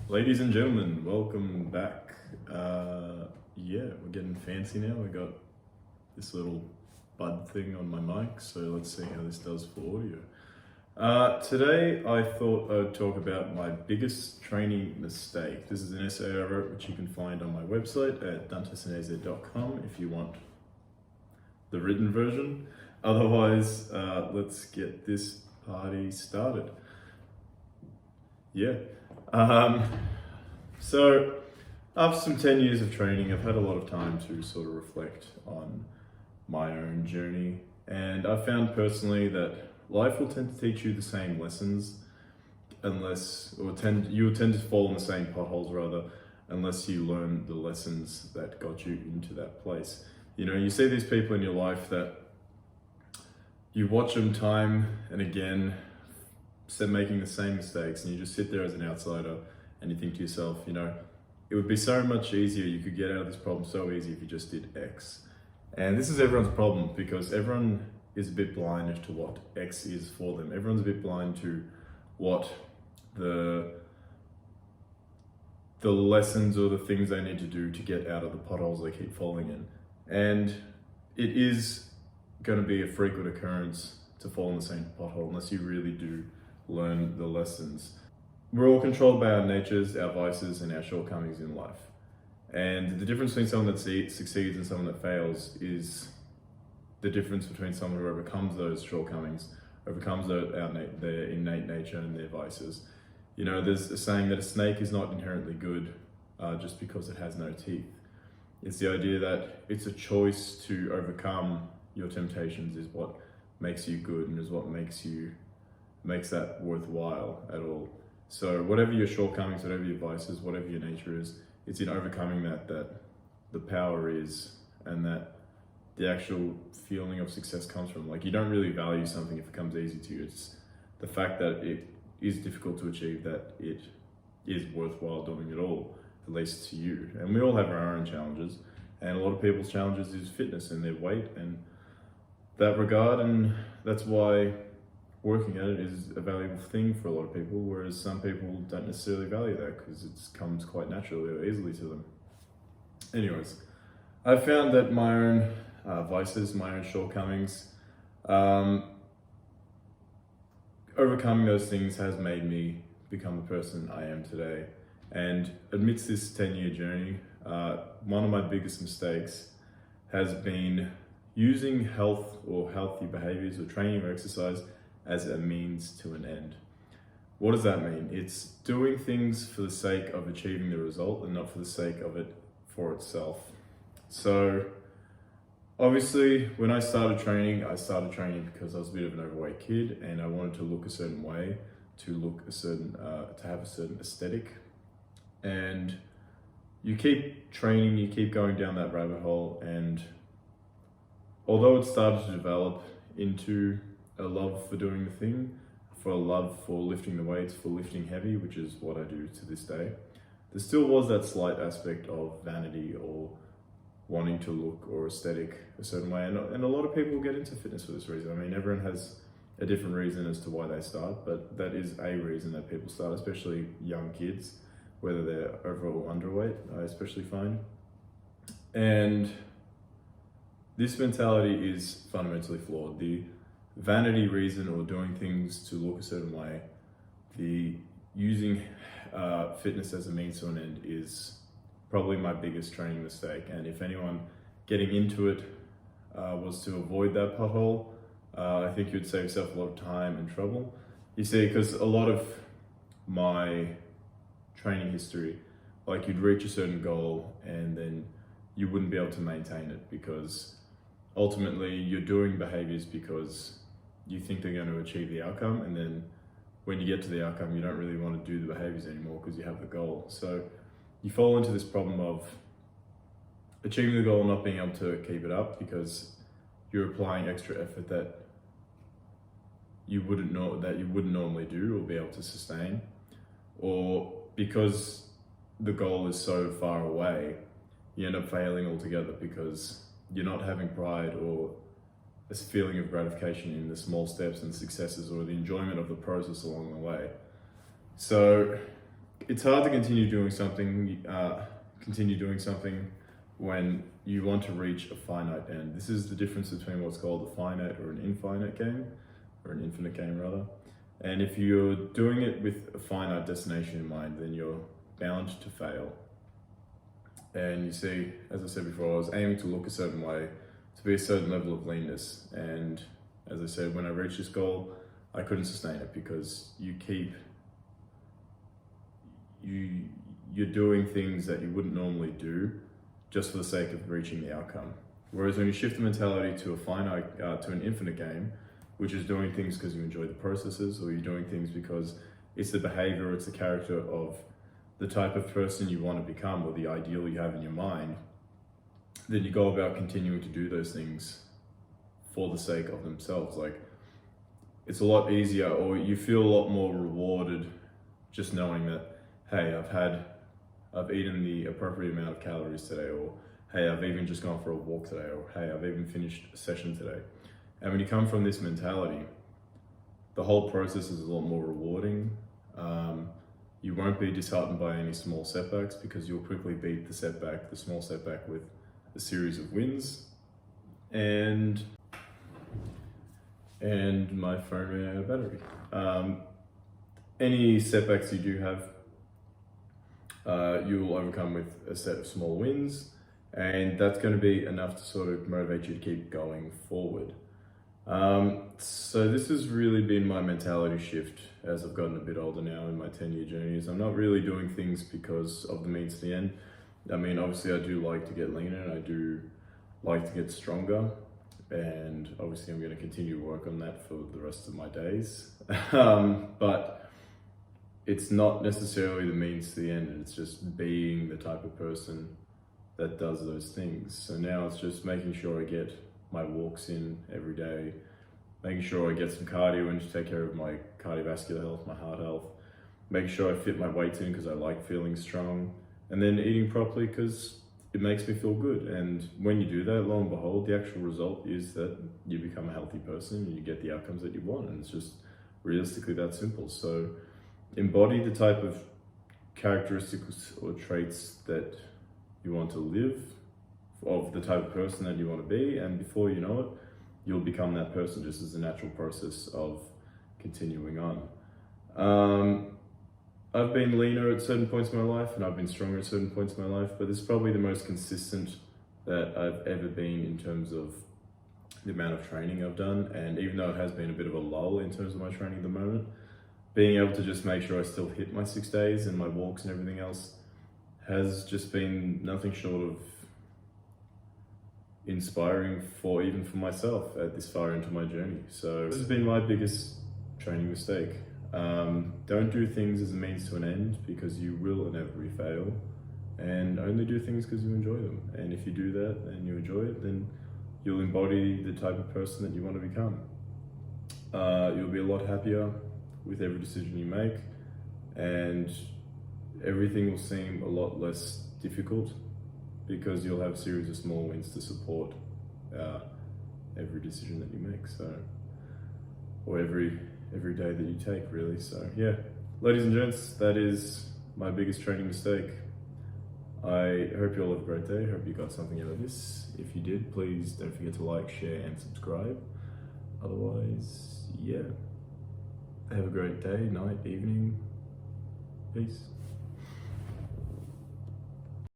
Ladies and gentlemen, welcome back. Yeah, we're getting fancy now. We got this little bud thing on my mic, so let's see how this does for audio. Today, I thought I'd talk about my biggest training mistake. This is an essay I wrote, which you can find on my website at dantesinese.com if you want the written version. Otherwise, let's get this party started. Yeah. So after some 10 years of training, I've had a lot of time to sort of reflect on my own journey. And I found personally that life will tend to teach you the same lessons you will tend to fall in the same potholes rather, unless you learn the lessons that got you into that place. You know, you see these people in your life that you watch them time and again, making the same mistakes, and you just sit there as an outsider and you think to yourself, you know, it would be so much easier, you could get out of this problem so easy if you just did X. And this is everyone's problem, because everyone is a bit blind as to what X is for them. Everyone's a bit blind to what the lessons or the things they need to do to get out of the potholes they keep falling in. And it is going to be a frequent occurrence to fall in the same pothole unless you really do learn the lessons. We're all controlled by our natures, our vices, and our shortcomings in life. And the difference between someone that succeeds and someone that fails is the difference between someone who overcomes those shortcomings, overcomes their innate nature and their vices. You know, there's a saying that a snake is not inherently good just because it has no teeth. It's the idea that it's a choice to overcome your temptations is what makes you good and is what makes that worthwhile at all. So whatever your shortcomings, whatever your vices, whatever your nature is, it's in overcoming that the power is, and that the actual feeling of success comes from. Like, you don't really value something if it comes easy to you. It's the fact that it is difficult to achieve that it is worthwhile doing it all, at least to you. And we all have our own challenges, and a lot of people's challenges is fitness and their weight and that regard, and that's why working at it is a valuable thing for a lot of people, whereas some people don't necessarily value that because it comes quite naturally or easily to them. Anyways, I've found that my own vices, my own shortcomings, overcoming those things has made me become the person I am today. And amidst this 10-year journey, one of my biggest mistakes has been using health or healthy behaviors or training or exercise as a means to an end. What does that mean? It's doing things for the sake of achieving the result and not for the sake of it for itself. So obviously when I started training because I was a bit of an overweight kid and I wanted to look a certain way, to have a certain aesthetic. And you keep training, you keep going down that rabbit hole, and although it started to develop into a love for doing the thing, for a love for lifting the weights, for lifting heavy, which is what I do to this day, there still was that slight aspect of vanity or wanting to look or aesthetic a certain way. And a lot of people get into fitness for this reason. I mean, everyone has a different reason as to why they start, but that is a reason that people start, especially young kids, whether they're over or underweight, I especially find. And this mentality is fundamentally flawed. The vanity reason, or doing things to look a certain way, the using fitness as a means to an end, is probably my biggest training mistake. And if anyone getting into it was to avoid that pothole, I think you'd save yourself a lot of time and trouble. You see, because a lot of my training history, like, you'd reach a certain goal and then you wouldn't be able to maintain it, because ultimately you're doing behaviors because you think they're going to achieve the outcome, and then when you get to the outcome you don't really want to do the behaviors anymore because you have the goal. So you fall into this problem of achieving the goal and not being able to keep it up because you're applying extra effort that you wouldn't normally do or be able to sustain, or because the goal is so far away you end up failing altogether because you're not having pride or a feeling of gratification in the small steps and successes, or the enjoyment of the process along the way. So it's hard to continue doing something when you want to reach a finite end. This is the difference between what's called a finite or an infinite game, or an infinite game rather. And if you're doing it with a finite destination in mind, then you're bound to fail. And you see, as I said before, I was aiming to look a certain way, to be a certain level of leanness. And as I said, when I reached this goal, I couldn't sustain it because you're doing things that you wouldn't normally do just for the sake of reaching the outcome. Whereas when you shift the mentality to an infinite game, which is doing things because you enjoy the processes, or you're doing things because it's the behavior, it's the character of the type of person you want to become, or the ideal you have in your mind, then you go about continuing to do those things for the sake of themselves. Like, it's a lot easier, or you feel a lot more rewarded just knowing that, hey, I've eaten the appropriate amount of calories today, or hey, I've even just gone for a walk today, or hey, I've even finished a session today. And when you come from this mentality, the whole process is a lot more rewarding. You won't be disheartened by any small setbacks because you'll quickly beat the small setback with a series of wins. And my phone ran out of battery. Any setbacks you do have, you will overcome with a set of small wins, and that's going to be enough to sort of motivate you to keep going forward. So this has really been my mentality shift as I've gotten a bit older now in my 10-year journey. Is I'm not really doing things because of the means to the end. I mean, obviously I do like to get leaner and I do like to get stronger, and obviously I'm going to continue to work on that for the rest of my days. But it's not necessarily the means to the end, it's just being the type of person that does those things. So now it's just making sure I get my walks in every day, making sure I get some cardio in to take care of my cardiovascular health, my heart health, making sure I fit my weights in because I like feeling strong, and then eating properly because it makes me feel good. And when you do that, lo and behold, the actual result is that you become a healthy person and you get the outcomes that you want. And it's just realistically that simple. So embody the type of characteristics or traits that you want to live, of the type of person that you want to be, and before you know it, you'll become that person just as a natural process of continuing on. I've been leaner at certain points in my life and I've been stronger at certain points in my life, but this is probably the most consistent that I've ever been in terms of the amount of training I've done. And even though it has been a bit of a lull in terms of my training at the moment, being able to just make sure I still hit my 6 days and my walks and everything else has just been nothing short of inspiring even for myself at this far into my journey. So this has been my biggest training mistake. Don't do things as a means to an end, because you will inevitably fail, and only do things because you enjoy them. And if you do that and you enjoy it, then you'll embody the type of person that you want to become. You'll be a lot happier with every decision you make, and everything will seem a lot less difficult because you'll have a series of small wins to support every decision that you make. So, or every day that you take, really. So yeah, ladies and gents, that is my biggest training mistake. I hope you all have a great day. I hope you got something out of this. If you did, please don't forget to like, share and subscribe. Otherwise, yeah, have a great day, night, evening. Peace.